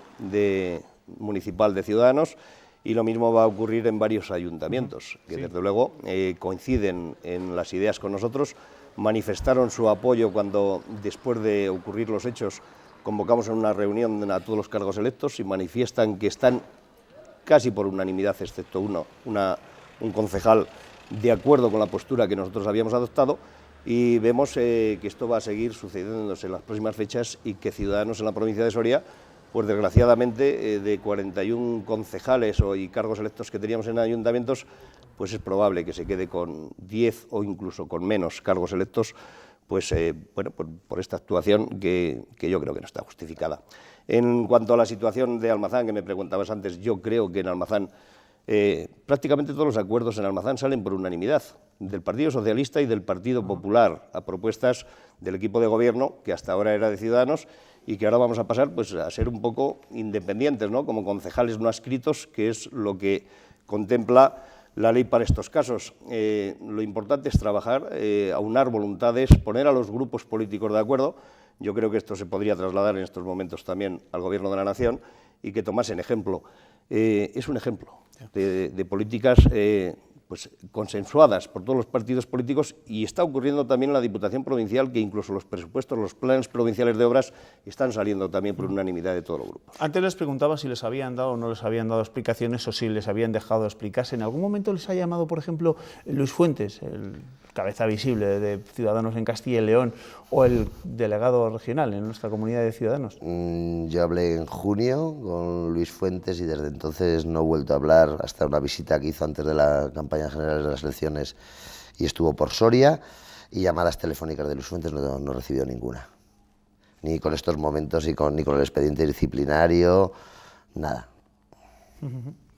municipal de Ciudadanos. Y lo mismo va a ocurrir en varios ayuntamientos, que desde luego coinciden en las ideas con nosotros, manifestaron su apoyo cuando, después de ocurrir los hechos, convocamos en una reunión a todos los cargos electos y manifiestan que están casi por unanimidad, excepto un concejal, de acuerdo con la postura que nosotros habíamos adoptado, y vemos que esto va a seguir sucediéndose en las próximas fechas y que Ciudadanos en la provincia de Soria, pues desgraciadamente, de 41 concejales y cargos electos que teníamos en ayuntamientos, pues es probable que se quede con 10 o incluso con menos cargos electos, pues por esta actuación que yo creo que no está justificada. En cuanto a la situación de Almazán, que me preguntabas antes, yo creo que en Almazán prácticamente todos los acuerdos en Almazán salen por unanimidad, del Partido Socialista y del Partido Popular, a propuestas del equipo de gobierno, que hasta ahora era de Ciudadanos, y que ahora vamos a pasar pues, a ser un poco independientes, ¿no?, como concejales no adscritos, que es lo que contempla la ley para estos casos. Lo importante es trabajar, aunar voluntades, poner a los grupos políticos de acuerdo. Yo creo que esto se podría trasladar en estos momentos también al Gobierno de la Nación y que tomasen ejemplo. Es un ejemplo de políticas pues, consensuadas por todos los partidos políticos, y está ocurriendo también en la Diputación Provincial, que incluso los presupuestos, los planes provinciales de obras están saliendo también por unanimidad de todos los grupos. Antes les preguntaba si les habían dado o no les habían dado explicaciones o si les habían dejado explicarse. ¿En algún momento les ha llamado, por ejemplo, Luis Fuentes, el cabeza visible de Ciudadanos en Castilla y León, o el delegado regional en nuestra comunidad de Ciudadanos? Yo hablé en junio con Luis Fuentes y desde entonces no he vuelto a hablar, hasta una visita que hizo antes de la campaña general de las elecciones y estuvo por Soria, y llamadas telefónicas de Luis Fuentes no recibió ninguna. Ni con estos momentos, ni con el expediente disciplinario, nada.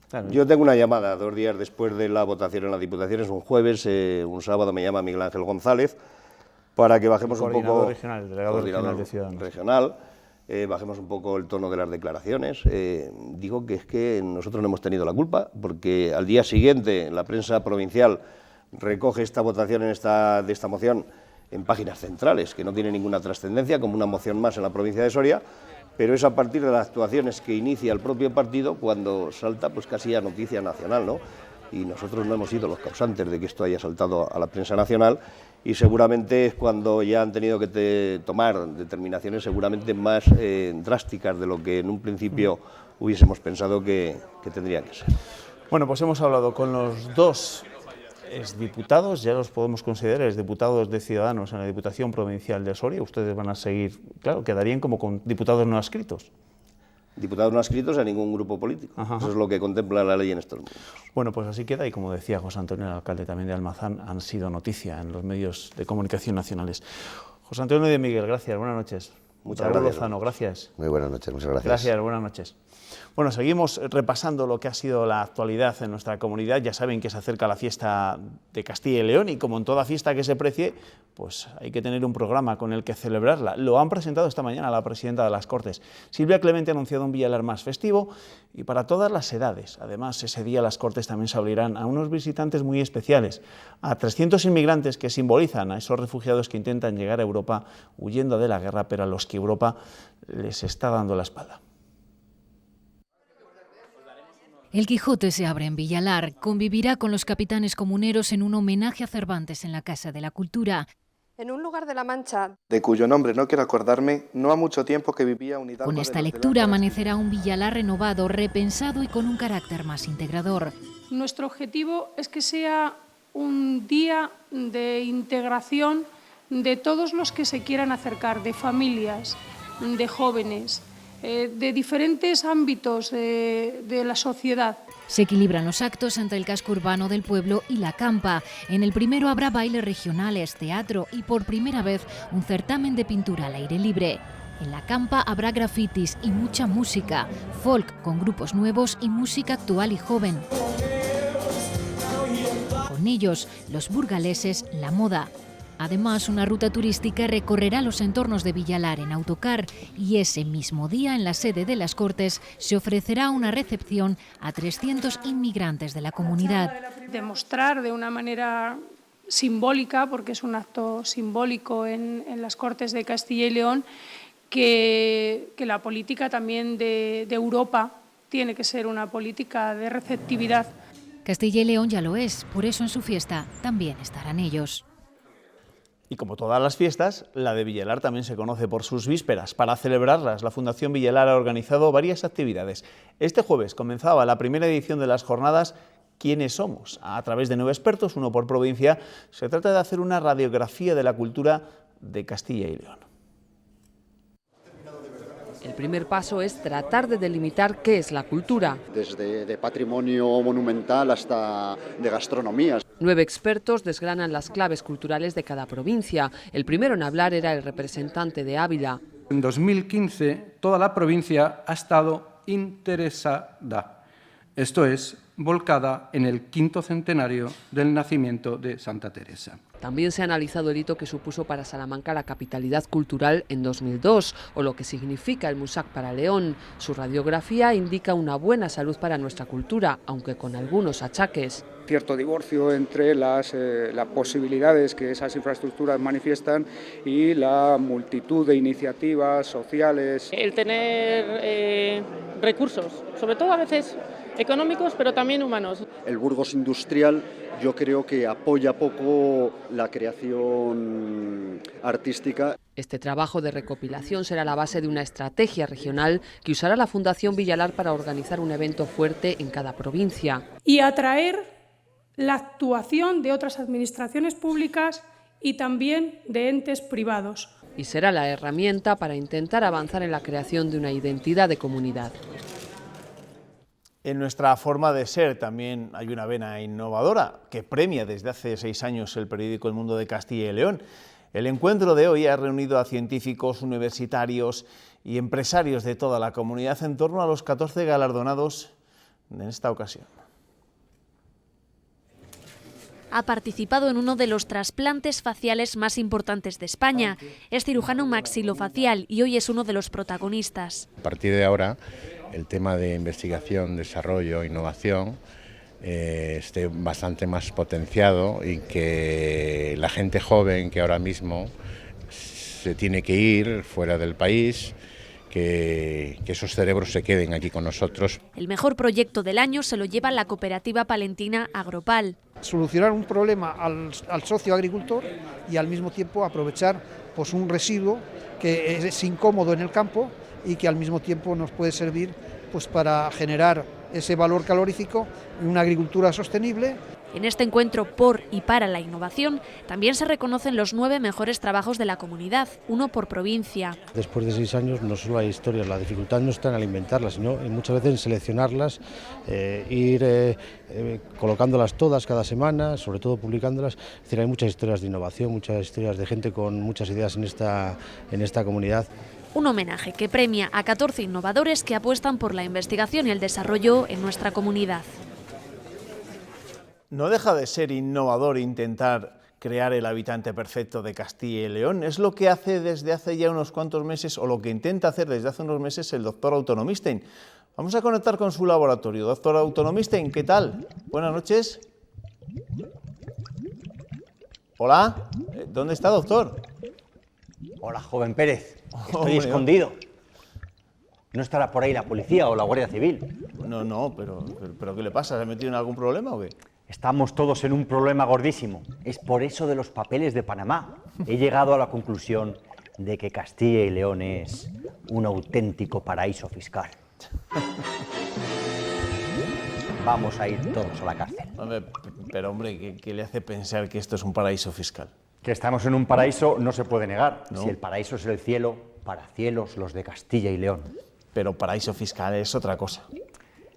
Claro. Yo tengo una llamada 2 días después de la votación en la Diputación, es un jueves, un sábado me llama Miguel Ángel González para que bajemos un poco... Regional, delegado regional de Ciudadanos. Regional, bajemos un poco el tono de las declaraciones. Digo que es que nosotros no hemos tenido la culpa, porque al día siguiente la prensa provincial recoge esta votación de esta moción en páginas centrales, que no tiene ninguna trascendencia, como una moción más en la provincia de Soria, pero es a partir de las actuaciones que inicia el propio partido cuando salta pues casi a noticia nacional, ¿no? Y nosotros no hemos sido los causantes de que esto haya saltado a la prensa nacional, y seguramente es cuando ya han tenido que tomar determinaciones seguramente más drásticas de lo que en un principio hubiésemos pensado que tendrían que ser. Bueno, pues hemos hablado con los dos exdiputados, ya los podemos considerar exdiputados de Ciudadanos en la Diputación Provincial de Soria. Ustedes van a seguir, claro, quedarían como con diputados no adscritos. Diputados no adscritos a ningún grupo político. Ajá. Eso es lo que contempla la ley en estos momentos. Bueno, pues así queda, y como decía José Antonio, el alcalde también de Almazán, han sido noticia en los medios de comunicación nacionales. José Antonio de Miguel, gracias, buenas noches. Muchas gracias. Lozano, gracias. Muy buenas noches, muchas gracias. Gracias, buenas noches. Bueno, seguimos repasando lo que ha sido la actualidad en nuestra comunidad. Ya saben que se acerca la fiesta de Castilla y León, y como en toda fiesta que se precie, pues hay que tener un programa con el que celebrarla. Lo han presentado esta mañana la presidenta de las Cortes. Silvia Clemente ha anunciado un Villalar más festivo y para todas las edades. Además, ese día las Cortes también se abrirán a unos visitantes muy especiales, a 300 inmigrantes que simbolizan a esos refugiados que intentan llegar a Europa huyendo de la guerra, pero a los que Europa les está dando la espalda. El Quijote se abre en Villalar, convivirá con los capitanes comuneros en un homenaje a Cervantes en la Casa de la Cultura. En un lugar de la Mancha, de cuyo nombre no quiero acordarme, no ha mucho tiempo que vivía un hidalgo. Con esta lectura amanecerá un Villalar renovado, repensado y con un carácter más integrador. Nuestro objetivo es que sea un día de integración de todos los que se quieran acercar, de familias, de jóvenes, de diferentes ámbitos de la sociedad. Se equilibran los actos entre el casco urbano del pueblo y la campa. En el primero habrá bailes regionales, teatro y por primera vez un certamen de pintura al aire libre. En la campa habrá grafitis y mucha música, folk con grupos nuevos y música actual y joven. Con ellos, los burgaleses, la moda. Además, una ruta turística recorrerá los entornos de Villalar en autocar y ese mismo día, en la sede de las Cortes, se ofrecerá una recepción a 300 inmigrantes de la comunidad. Demostrar de una manera simbólica, porque es un acto simbólico en las Cortes de Castilla y León, que la política también de Europa tiene que ser una política de receptividad. Castilla y León ya lo es, por eso en su fiesta también estarán ellos. Y como todas las fiestas, la de Villalar también se conoce por sus vísperas. Para celebrarlas, la Fundación Villalar ha organizado varias actividades. Este jueves comenzaba la primera edición de las jornadas ¿Quiénes somos? A través de 9 expertos, uno por provincia. Se trata de hacer una radiografía de la cultura de Castilla y León. El primer paso es tratar de delimitar qué es la cultura. Desde de patrimonio monumental hasta de gastronomía. 9 expertos desgranan las claves culturales de cada provincia. El primero en hablar era el representante de Ávila. En 2015 toda la provincia ha estado interesada esto es, volcada en el 5º centenario del nacimiento de Santa Teresa. También se ha analizado el hito que supuso para Salamanca la capitalidad cultural en 2002 o lo que significa el MUSAC para León. Su radiografía indica una buena salud para nuestra cultura, aunque con algunos achaques. Cierto divorcio entre las posibilidades que esas infraestructuras manifiestan y la multitud de iniciativas sociales. El tener recursos, sobre todo a veces económicos, pero también humanos. El Burgos industrial yo creo que apoya poco la creación artística. Este trabajo de recopilación será la base de una estrategia regional que usará la Fundación Villalar para organizar un evento fuerte en cada provincia. Y atraer la actuación de otras administraciones públicas y también de entes privados. Y será la herramienta para intentar avanzar en la creación de una identidad de comunidad. En nuestra forma de ser también hay una vena innovadora que premia desde hace 6 años el periódico El Mundo de Castilla y León. El encuentro de hoy ha reunido a científicos, universitarios y empresarios de toda la comunidad en torno a los 14 galardonados en esta ocasión. Ha participado en uno de los trasplantes faciales más importantes de España. Es cirujano maxilofacial y hoy es uno de los protagonistas. A partir de ahora, el tema de investigación, desarrollo, innovación esté bastante más potenciado y que la gente joven que ahora mismo se tiene que ir fuera del país, que esos cerebros se queden aquí con nosotros. El mejor proyecto del año se lo lleva la cooperativa palentina Agropal. Solucionar un problema al socio agricultor y al mismo tiempo aprovechar pues, un residuo que es incómodo en el campo y que al mismo tiempo nos puede servir pues, para generar ese valor calorífico en una agricultura sostenible. En este encuentro por y para la innovación también se reconocen los 9 mejores trabajos de la comunidad, uno por provincia. Después de 6 años no solo hay historias, la dificultad no está en alimentarlas, sino muchas veces en seleccionarlas, ir colocándolas todas cada semana, sobre todo publicándolas. Es decir, hay muchas historias de innovación, muchas historias de gente con muchas ideas en esta comunidad. Un homenaje que premia a 14 innovadores que apuestan por la investigación y el desarrollo en nuestra comunidad. No deja de ser innovador intentar crear el habitante perfecto de Castilla y León. Es lo que hace desde hace ya unos cuantos meses, o lo que intenta hacer desde hace unos meses el doctor Autonomistein. Vamos a conectar con su laboratorio. Doctor Autonomistein, ¿qué tal? Buenas noches. Hola, ¿dónde está, doctor? Hola, joven Pérez. Estoy escondido. ¿No estará por ahí la policía o la Guardia Civil? No, pero ¿qué le pasa? ¿Se ha metido en algún problema o qué? Estamos todos en un problema gordísimo. Es por eso de los papeles de Panamá. He llegado a la conclusión de que Castilla y León es un auténtico paraíso fiscal. Vamos a ir todos a la cárcel. Pero hombre, ¿qué le hace pensar que esto es un paraíso fiscal? Que estamos en un paraíso no se puede negar. ¿No? Si el paraíso es el cielo, para cielos los de Castilla y León. Pero paraíso fiscal es otra cosa.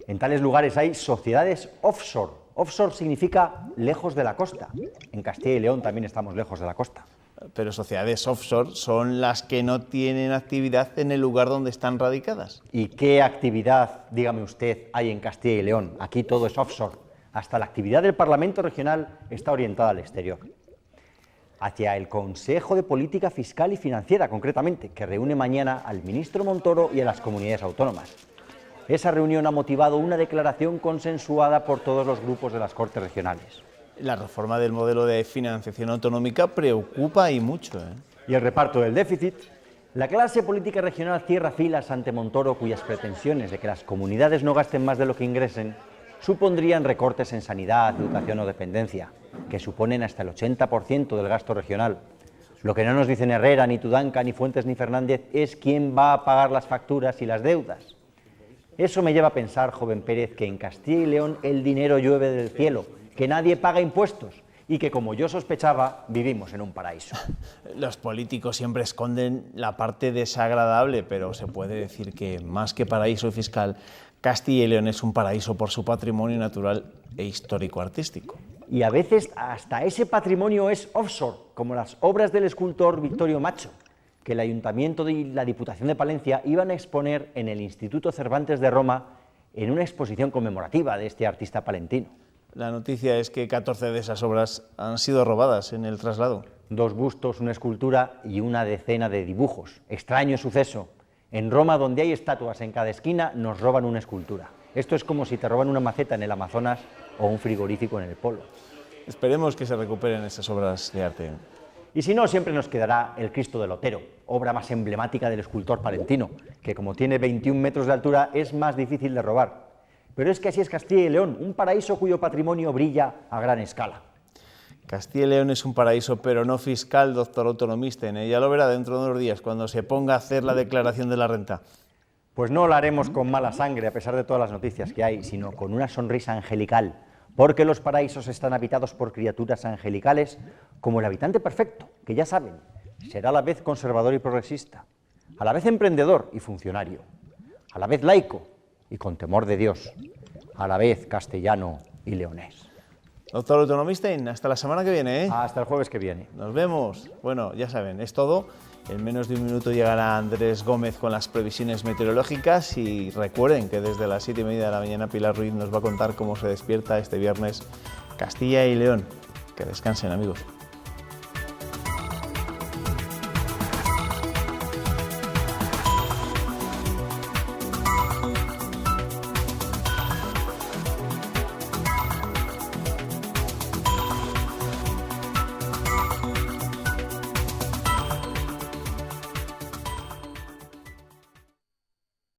En tales lugares hay sociedades offshore. Offshore significa lejos de la costa. En Castilla y León también estamos lejos de la costa. Pero sociedades offshore son las que no tienen actividad en el lugar donde están radicadas. ¿Y qué actividad, dígame usted, hay en Castilla y León? Aquí todo es offshore. Hasta la actividad del Parlamento Regional está orientada al exterior. Hacia el Consejo de Política Fiscal y Financiera, concretamente, que reúne mañana al ministro Montoro y a las comunidades autónomas. Esa reunión ha motivado una declaración consensuada por todos los grupos de las Cortes Regionales. La reforma del modelo de financiación autonómica preocupa y mucho. Y el reparto del déficit. La clase política regional cierra filas ante Montoro, cuyas pretensiones de que las comunidades no gasten más de lo que ingresen supondrían recortes en sanidad, educación o dependencia, que suponen hasta el 80% del gasto regional. Lo que no nos dicen Herrera, ni Tudanca, ni Fuentes, ni Fernández es quién va a pagar las facturas y las deudas. Eso me lleva a pensar, joven Pérez, que en Castilla y León el dinero llueve del cielo, que nadie paga impuestos y que, como yo sospechaba, vivimos en un paraíso. Los políticos siempre esconden la parte desagradable, pero se puede decir que, más que paraíso fiscal, Castilla y León es un paraíso por su patrimonio natural e histórico-artístico. Y a veces hasta ese patrimonio es offshore, como las obras del escultor Victorio Macho, que el Ayuntamiento y la Diputación de Palencia iban a exponer en el Instituto Cervantes de Roma en una exposición conmemorativa de este artista palentino. La noticia es que 14 de esas obras han sido robadas en el traslado. 2 bustos, una escultura y una decena de dibujos. Extraño suceso. En Roma, donde hay estatuas en cada esquina, nos roban una escultura. Esto es como si te roban una maceta en el Amazonas o un frigorífico en el Polo. Esperemos que se recuperen esas obras de arte. Y si no, siempre nos quedará el Cristo del Otero, obra más emblemática del escultor palentino, que como tiene 21 metros de altura es más difícil de robar. Pero es que así es Castilla y León, un paraíso cuyo patrimonio brilla a gran escala. Castilla y León es un paraíso, pero no fiscal, doctor autonomista. Ya lo verá dentro de unos días, cuando se ponga a hacer la declaración de la renta. Pues no lo haremos con mala sangre, a pesar de todas las noticias que hay, sino con una sonrisa angelical, porque los paraísos están habitados por criaturas angelicales, como el habitante perfecto, que ya saben, será a la vez conservador y progresista, a la vez emprendedor y funcionario, a la vez laico y con temor de Dios, a la vez castellano y leonés. Doctor autonomista, hasta la semana que viene, ¿eh? Hasta el jueves que viene. Nos vemos. Bueno, ya saben, es todo. En menos de un minuto llegará Andrés Gómez con las previsiones meteorológicas y recuerden que desde las 7:30 de la mañana Pilar Ruiz nos va a contar cómo se despierta este viernes Castilla y León. Que descansen, amigos.